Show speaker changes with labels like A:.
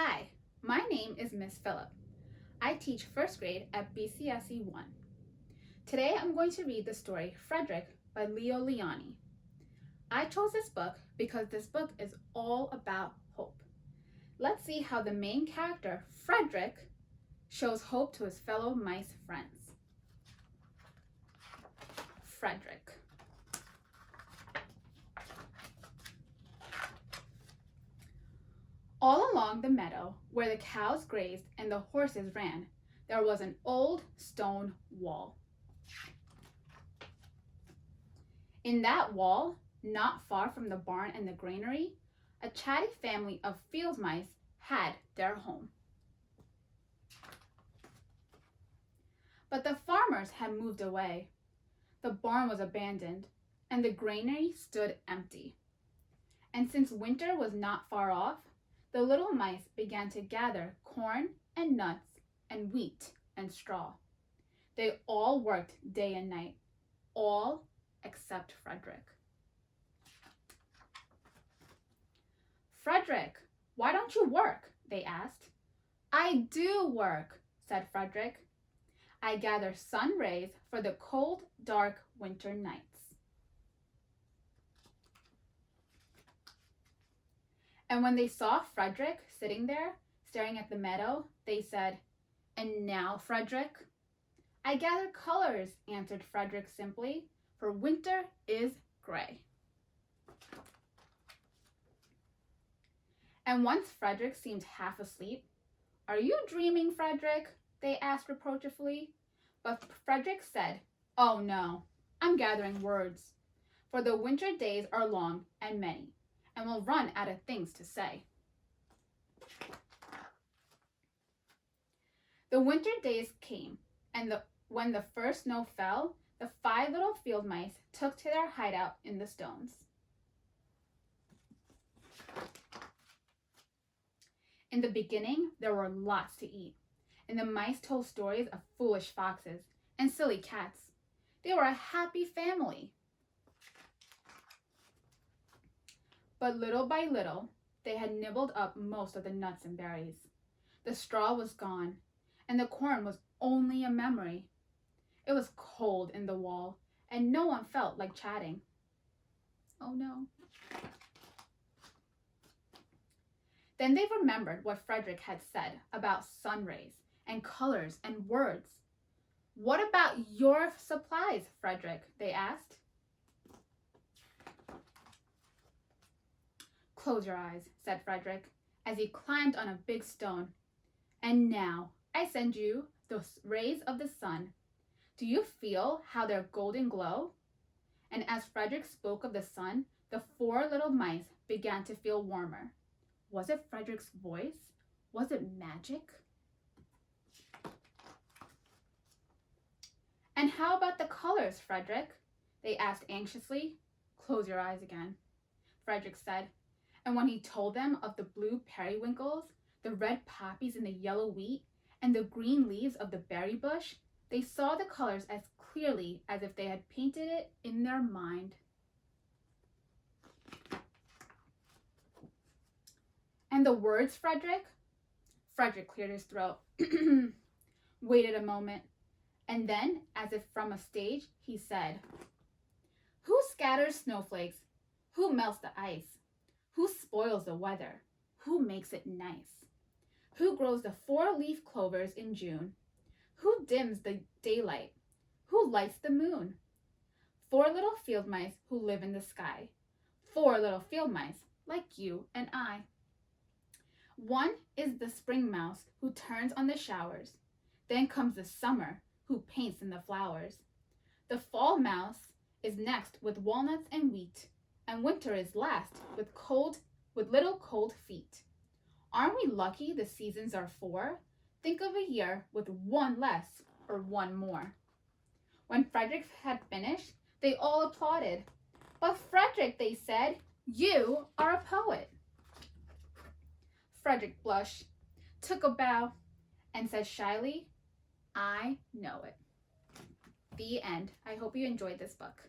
A: Hi, my name is Miss Phillip. I teach first grade at BCSE 1. Today I'm going to read the story Frederick by Leo Lionni. I chose this book because this book is all about hope. Let's see how the main character, Frederick, shows hope to his fellow mice friends. Frederick. All along the meadow, where the cows grazed and the horses ran, there was an old stone wall. In that wall, not far from the barn and the granary, a chatty family of field mice had their home. But the farmers had moved away. The barn was abandoned, and the granary stood empty. And since winter was not far off, the little mice began to gather corn and nuts and wheat and straw. They all worked day and night, all except Frederick. "Frederick, why don't you work?" they asked. "I do work," said Frederick. "I gather sun rays for the cold, dark winter nights." And when they saw Frederick sitting there, staring at the meadow, they said, "And now, Frederick?" "I gather colors," answered Frederick simply, "for winter is gray." And once Frederick seemed half asleep, "Are you dreaming, Frederick?" they asked reproachfully. But Frederick said, "Oh no, I'm gathering words, for the winter days are long and many, and we'll run out of things to say." The winter days came, and when the first snow fell, the 5 little field mice took to their hideout in the stones. In the beginning, there were lots to eat, and the mice told stories of foolish foxes and silly cats. They were a happy family. But little by little, they had nibbled up most of the nuts and berries. The straw was gone, and the corn was only a memory. It was cold in the wall, and no one felt like chatting. Oh no. Then they remembered what Frederick had said about sun rays and colors and words. "What about your supplies, Frederick?" they asked. "Close your eyes," said Frederick, as he climbed on a big stone. "And now I send you the rays of the sun. Do you feel how they're golden glow?" And as Frederick spoke of the sun, the 4 little mice began to feel warmer. Was it Frederick's voice? Was it magic? "And how about the colors, Frederick?" they asked anxiously. "Close your eyes again," Frederick said. And when he told them of the blue periwinkles, the red poppies in the yellow wheat, and the green leaves of the berry bush, they saw the colors as clearly as if they had painted it in their mind. "And the words, Frederick?" Frederick cleared his throat, waited a moment, and then, as if from a stage, he said, "Who scatters snowflakes? Who melts the ice? Who spoils the weather? Who makes it nice? Who grows the 4-leaf clovers in June? Who dims the daylight? Who lights the moon? 4 little field mice who live in the sky. 4 little field mice like you and I. One is the spring mouse who turns on the showers. Then comes the summer who paints in the flowers. The fall mouse is next with walnuts and wheat, and winter is last with little cold feet. Aren't we lucky the seasons are 4? Think of a year with 1 less or 1 more." When Frederick had finished, they all applauded. "But Frederick," they said, "you are a poet." Frederick blushed, took a bow, and said shyly, "I know it." The end. I hope you enjoyed this book.